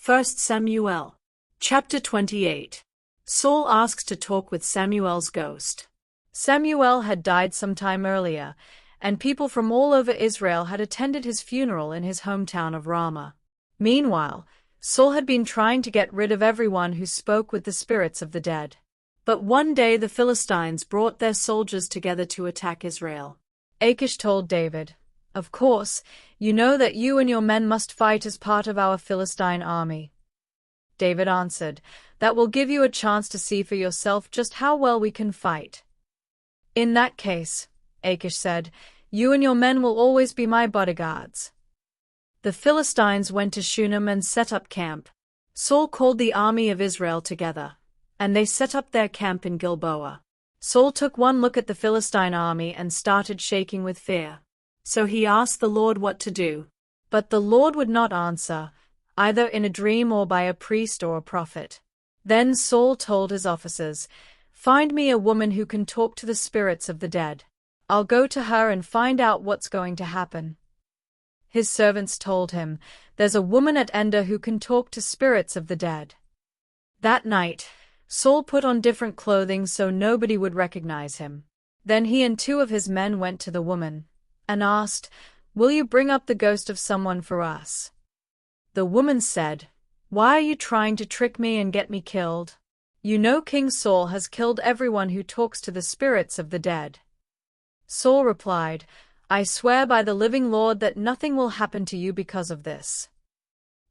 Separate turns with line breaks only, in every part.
1 Samuel. Chapter 28. Saul asks to talk with Samuel's ghost.
Samuel had died some time earlier, and people from all over Israel had attended his funeral in his hometown of Ramah. Meanwhile, Saul had been trying to get rid of everyone who spoke with the spirits of the dead.
But one day the Philistines brought their soldiers together to attack Israel.
Achish told David, "Of course, you know that you and your men must fight as part of our Philistine army." David answered, "That will give you a chance to see for yourself just how well we can fight." "In that case," Achish said, "you and your men will always be my bodyguards." The Philistines went to Shunem and set up camp. Saul called the army of Israel together, and they set up their camp in Gilboa. Saul took one look at the Philistine army and started shaking with fear.
So he asked the Lord what to do.
But the Lord would not answer, either in a dream or by a priest or a prophet. Then Saul told his officers, "Find me a woman who can talk to the spirits of the dead. I'll go to her and find out what's going to happen." His servants told him, "There's a woman at Ender who can talk to spirits of the dead." That night, Saul put on different clothing so nobody would recognize him. Then he and 2 of his men went to the woman and asked, "Will you bring up the ghost of someone for us?" The woman said, "Why are you trying to trick me and get me killed? You know King Saul has killed everyone who talks to the spirits of the dead." Saul replied, "I swear by the living Lord that nothing will happen to you because of this."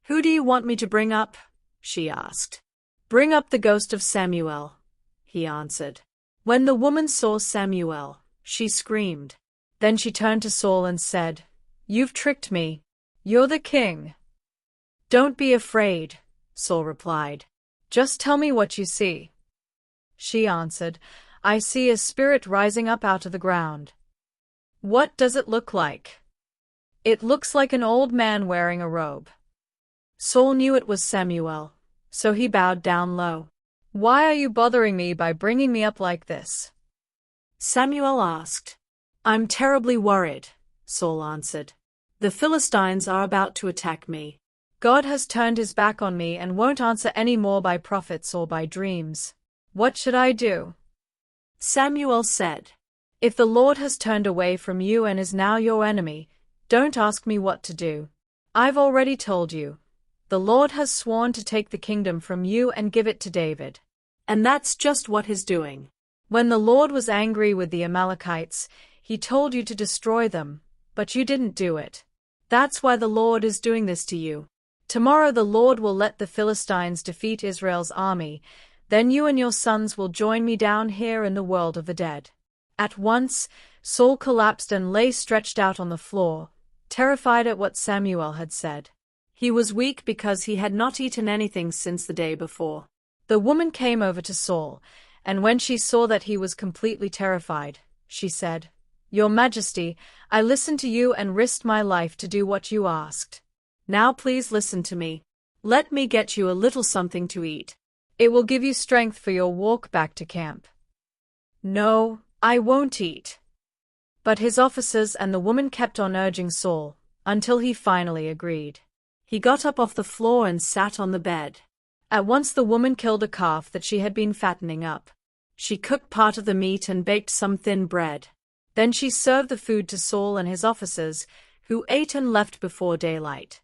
"Who do you want me to bring up?" she asked. "Bring up the ghost of Samuel," he answered. When the woman saw Samuel, she screamed. Then she turned to Saul and said, "You've tricked me. You're the king." "Don't be afraid," Saul replied. "Just tell me what you see." She answered, "I see a spirit rising up out of the ground." "What does it look like?" "It looks like an old man wearing a robe." Saul knew it was Samuel, so he bowed down low. "Why are you bothering me by bringing me up like this?" Samuel asked. "I'm terribly worried," Saul answered. "The Philistines are about to attack me.
God has turned his back on me and won't answer any more by prophets or by dreams. What should I do?"
Samuel said,
"If the Lord has turned away from you and is now your enemy, don't ask me what to do. I've already told you. The Lord has sworn to take the kingdom from you and give it to David."
And that's just what he's doing.
When the Lord was angry with the Amalekites, he told you to destroy them, but you didn't do it. That's why the Lord is doing this to you. Tomorrow the Lord will let the Philistines defeat Israel's army, then you and your sons will join me down here in the world of the dead. At once, Saul collapsed and lay stretched out on the floor, terrified at what Samuel had said.
He was weak because he had not eaten anything since the day before.
The woman came over to Saul, and when she saw that he was completely terrified, she said, "Your Majesty, I listened to you and risked my life to do what you asked.
Now please listen to me. Let me get you a little something to eat.
It will give you strength for your walk back to camp."
"No, I won't eat."
But his officers and the woman kept on urging Saul, until he finally agreed.
He got up off the floor and sat on the bed.
At once the woman killed a calf that she had been fattening up.
She cooked part of the meat and baked some thin bread. Then she served the food to Saul and his officers, who ate and left before daylight.